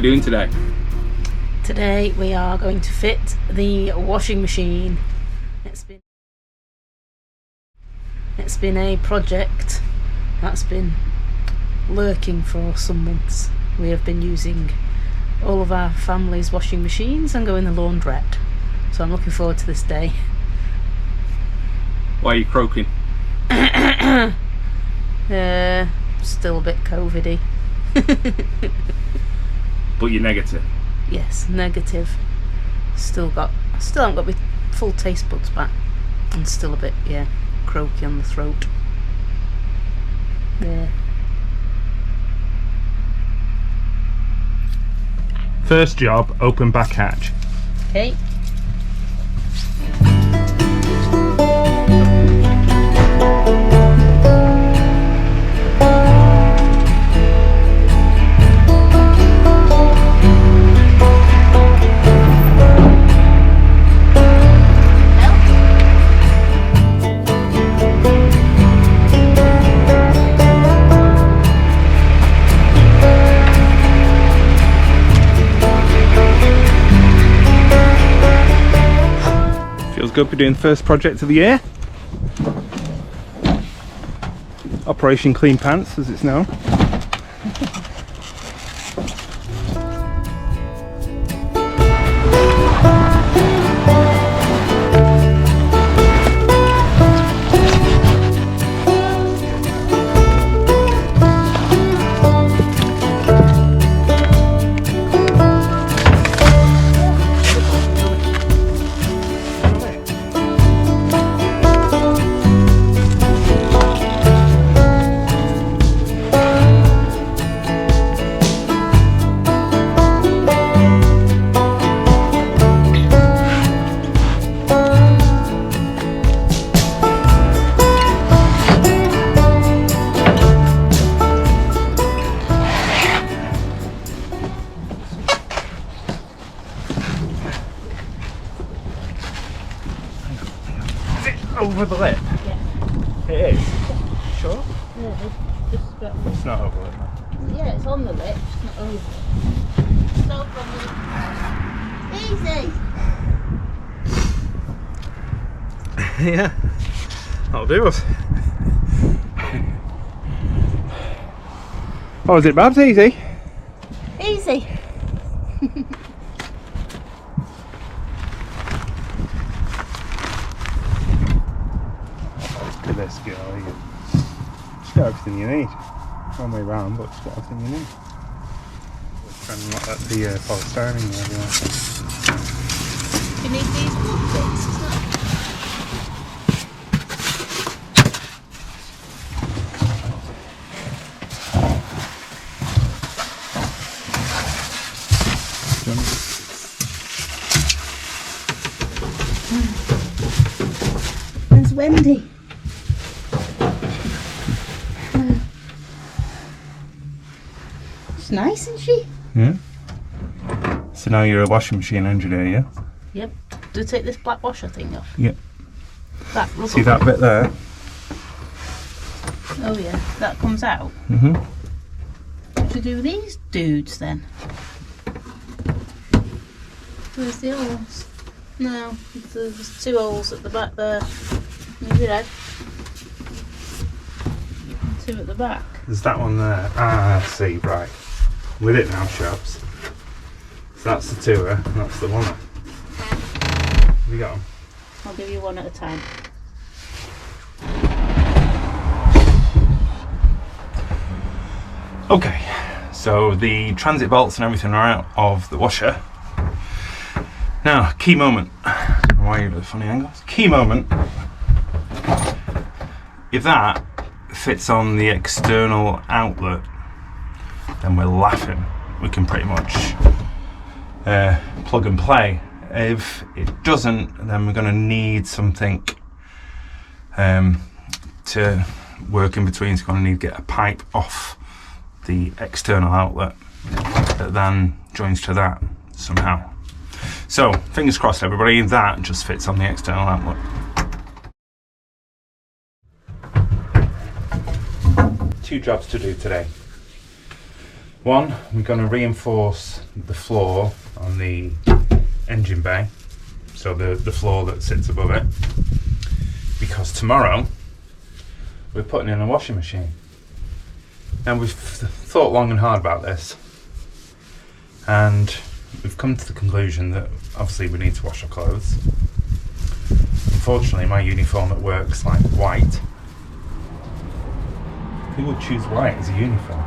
we doing today? Today we are going to fit the washing machine. It's been a project that's been lurking for some months. We have been using all of our family's washing machines and going the laundrette. So I'm looking forward to this day. Why are you croaking? Still a bit COVID-y. But you're negative? Yes, negative. Still haven't got my full taste buds back. And still a bit, croaky on the throat. Yeah. First job, open back hatch. Okay. Feels good for doing the first project of the year. Operation Clean Pants, as it's known. Over the lip? Yeah. It is? Sure? Yeah, just about. It's not over it, no. Yeah, it's on the lip, it's not over. It's over on the lip. Easy! Yeah, that'll do us. Oh, is it Babs? Easy? Easy! Look at this girl here. She's got everything you need. One way round, but she's got everything you need. We're trying to knock at the polystyrene and everything. You need these wood bits, isn't it? Where's Wendy? She's nice, isn't she? Yeah. So now you're a washing machine engineer, yeah? Yep. Do you take this black washer thing off? Yep. That rubber. See that bit there? Oh yeah, that comes out. Mm-hmm. What to do with these dudes then? Where's the holes? No, there's two holes at the back there. Move your head. Two at the back. There's that one there. Ah, I see, right. With it now, chaps. So that's the tour, and that's the one. Have you got them? I'll give you one at a time. Okay, so the transit bolts and everything are out of the washer. Now, key moment. Why are you at the funny angles? Key moment. If that fits on the external outlet, then we're laughing. We can pretty much plug and play. If it doesn't, then we're going to need something to work in between. So we're going to need to get a pipe off the external outlet that then joins to that somehow. So fingers crossed, everybody, that just fits on the external outlet. Two jobs to do today. One, we're going to reinforce the floor on the engine bay, so the floor that sits above it, because tomorrow we're putting in a washing machine. And we've thought long and hard about this, and we've come to the conclusion that obviously we need to wash our clothes. Unfortunately, my uniform at work's like white. Who would choose white as a uniform?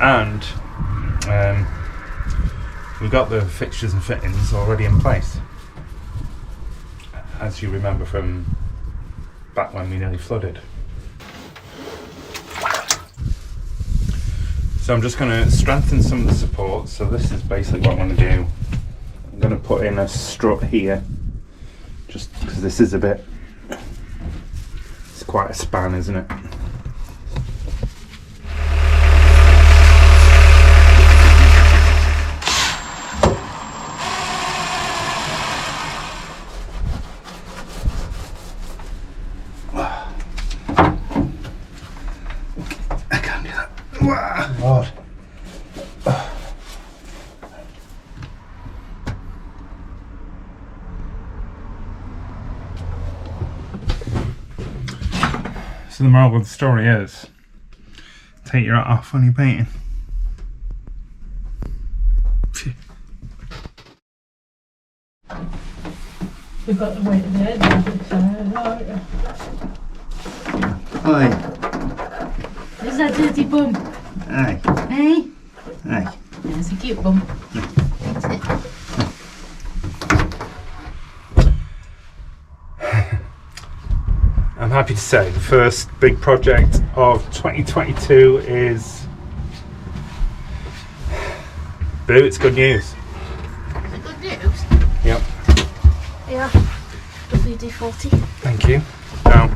And we've got the fixtures and fittings already in place, as you remember from back when we nearly flooded. So I'm just going to strengthen some of the supports. So this is basically what I'm going to do. I'm going to put in a strut here, just because this is a bit, it's quite a span, isn't it? Lord. So the moral of the story is, take your hat off when you're painting. We've got the weight of the head. Aye. Is that dirty bum? Aye. Hey? Aye. Yeah, it's a cute bum. That's it. I'm happy to say the first big project of 2022 is... Boo, it's good news. Is it good news? Yep. Yeah. WD-40. Thank you. No.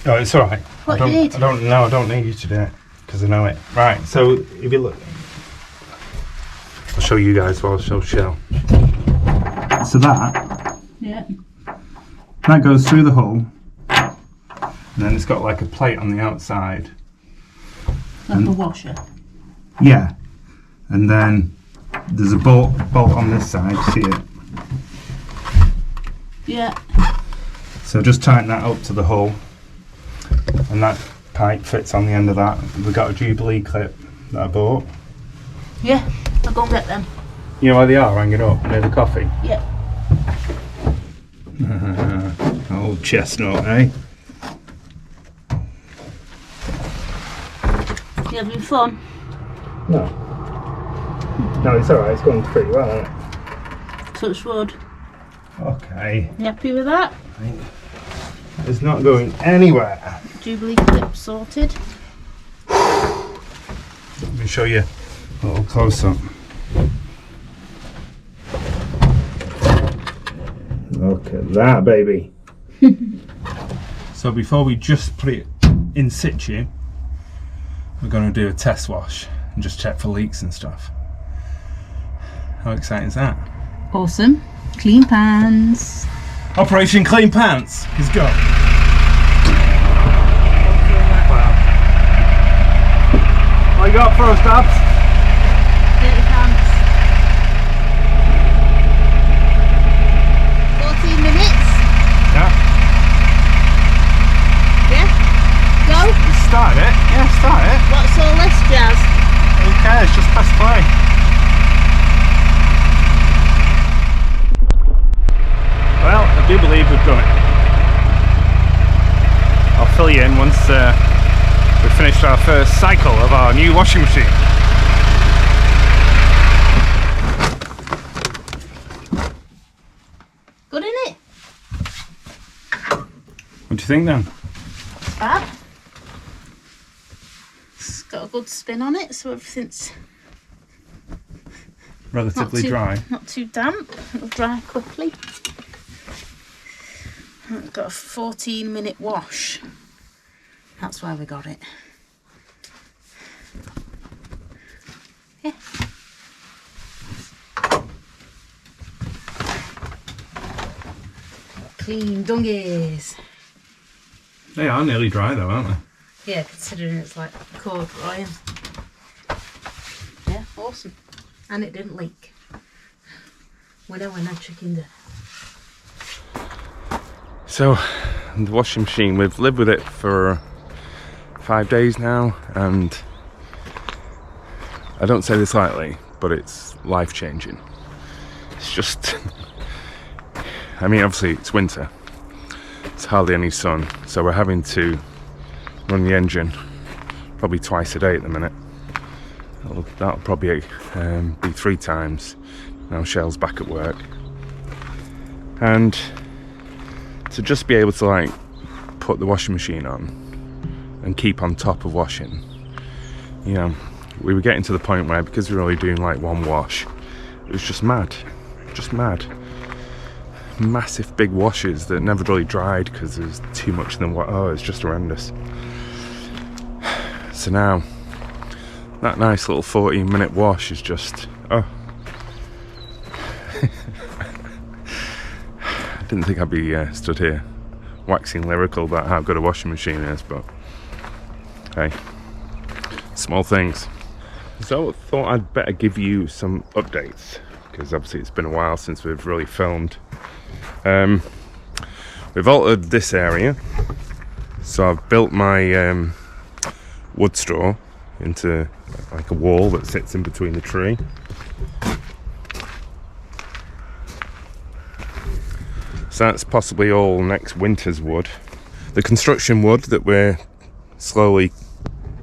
Oh, it's alright. What do you need? I don't need you to do it, because I know it. Right, so if you look... I'll show you guys while I show Shell. So Yeah. that goes through the hole, and then it's got like a plate on the outside. Like a washer. Yeah. And then there's a bolt on this side, see it? Yeah. So just tighten that up to the hole, and that pipe fits on the end of that. We've got a Jubilee clip that I bought. Yeah. I'll go and get them. You know where they are, hanging up near the coffee? Yeah. Old chestnut, eh? You having fun? No. No, it's alright, it's going pretty well, isn't it? Touch wood. Okay. You happy with that? It's not going anywhere. Jubilee clip sorted. Let me show you a little close up. Look at that, baby. So before we just put it in situ, we're going to do a test wash and just check for leaks and stuff. How exciting is that? Awesome. Clean pans. Operation Clean Pants is go. Wow. What you got for us, Dabs? Dirty pants. 14 minutes. Yeah. Yeah. Go. Start it. Yeah, start it. What's all this jazz? Who cares? Just press play. Well, I do believe we've done it. I'll fill you in once we've finished our first cycle of our new washing machine. Good, innit? What do you think then? Fab. It's got a good spin on it, so everything's Relatively dry. Not too damp. It'll dry quickly. We've got a 14-minute wash. That's why we got it. Yeah. Clean dungies. They are nearly dry though, aren't they? Yeah, considering it's like core drying. Awesome. And it didn't leak. We know when that chicken did. So, the washing machine, we've lived with it for 5 days now, and I don't say this lightly, but it's life-changing. It's just, I mean, obviously it's winter. It's hardly any sun, so we're having to run the engine probably twice a day at the minute. That'll probably be 3 times now Shell's back at work. And to just be able to like put the washing machine on and keep on top of washing, you know, we were getting to the point where, because we were only doing like 1 wash, it was just mad. Massive big washes that never really dried because there's too much of them. Oh, it's just horrendous. So now that nice little 14-minute wash is just, oh. I didn't think I'd be stood here waxing lyrical about how good a washing machine is, but hey, small things. So I thought I'd better give you some updates, because obviously it's been a while since we've really filmed. We've altered this area, so I've built my wood straw into like a wall that sits in between the tree. So that's possibly all next winter's wood. The construction wood that we're slowly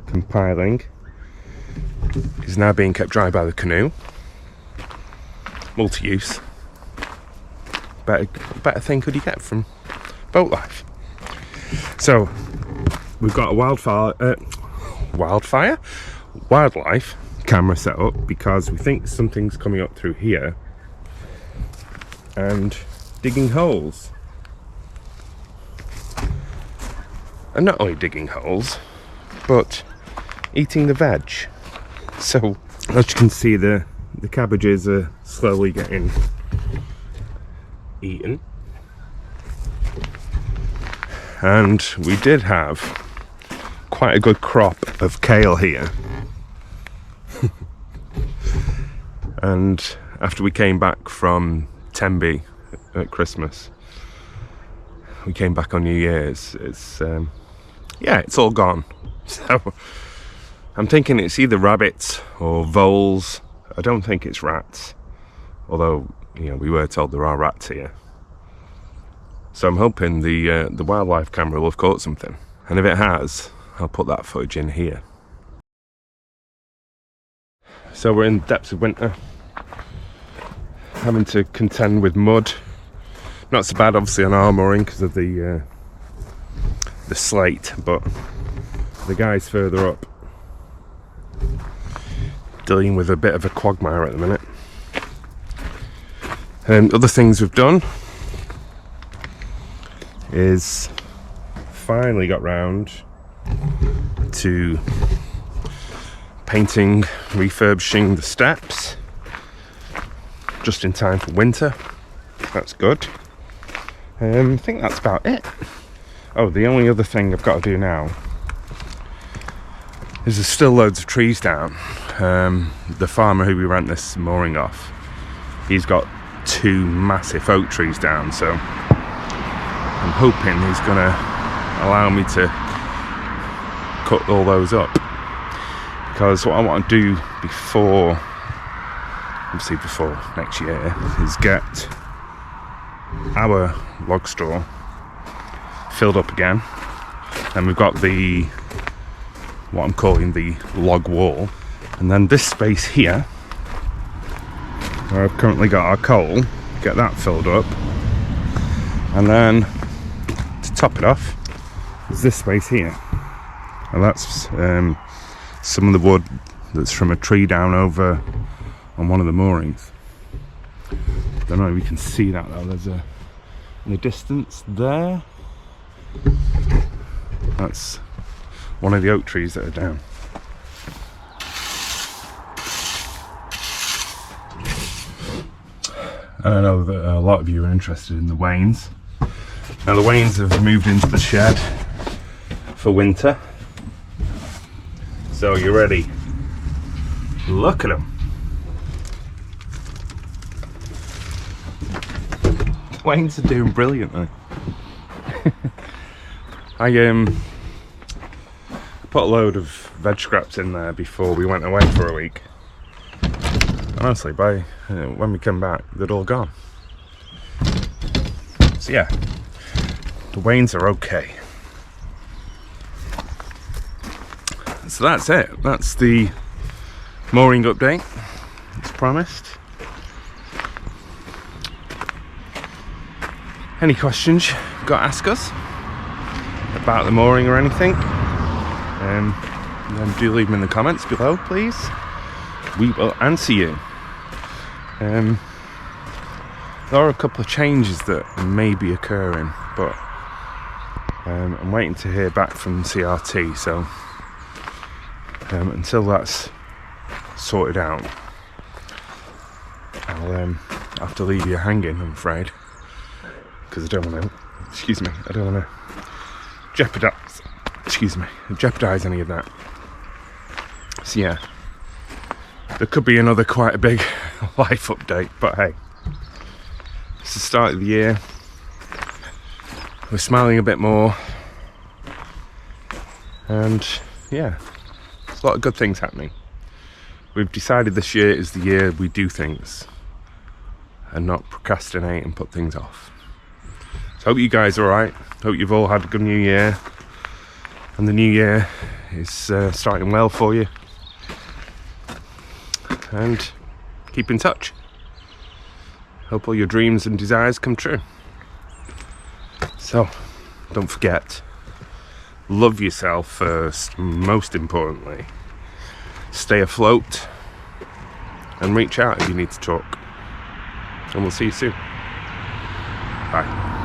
compiling is now being kept dry by the canoe. Multi-use. Better thing could you get from boat life. So we've got a wildlife camera set up because we think something's coming up through here and digging holes. And not only digging holes, but eating the veg. So as you can see, the cabbages are slowly getting eaten. And we did have quite a good crop of kale here. And after we came back from Tenby at Christmas, we came back on New Year's, it's all gone. So I'm thinking it's either rabbits or voles. I don't think it's rats, although, you know, we were told there are rats here. So I'm hoping the wildlife camera will have caught something, and if it has, I'll put that footage in here. So we're in the depths of winter, having to contend with mud. Not so bad obviously on our mooring because of the slate, but the guys further up dealing with a bit of a quagmire at the minute. Other things we've done is finally got round to painting, refurbishing the steps just in time for winter. That's good. I think that's about it. Oh, the only other thing I've got to do now is there's still loads of trees down. The farmer who we rent this mooring off, he's got 2 massive oak trees down, so I'm hoping he's gonna allow me to cut all those up, because what I want to do before next year is get our log straw filled up again, and we've got what I'm calling the log wall, and then this space here where I've currently got our coal, get that filled up, and then to top it off is this space here, and that's some of the wood that's from a tree down over on one of the moorings. Don't know if you can see that though. There's in the distance there, that's one of the oak trees that are down. And I know that a lot of you are interested in the wains. Now the wains have moved into the shed for winter. So you ready? Look at them. Wains are doing brilliantly. I put a load of veg scraps in there before we went away for a week. Honestly, by when we come back, they're all gone. So yeah, the Wains are okay. So that's it. That's the mooring update, as promised. Any questions you've got to ask us about the mooring or anything, then do leave them in the comments below, please. We will answer you. There are a couple of changes that may be occurring, but I'm waiting to hear back from CRT, so until that's sorted out, I'll have to leave you hanging, I'm afraid, because I don't want to, I don't want to jeopardize any of that. So yeah, there could be another quite a big life update, but hey, it's the start of the year. We're smiling a bit more, and yeah, there's a lot of good things happening. We've decided this year is the year we do things and not procrastinate and put things off. So hope you guys are alright. Hope you've all had a good new year, and the new year is starting well for you. And keep in touch. Hope all your dreams and desires come true. So, don't forget, love yourself first, most importantly. Stay afloat, and reach out if you need to talk. And we'll see you soon. Bye.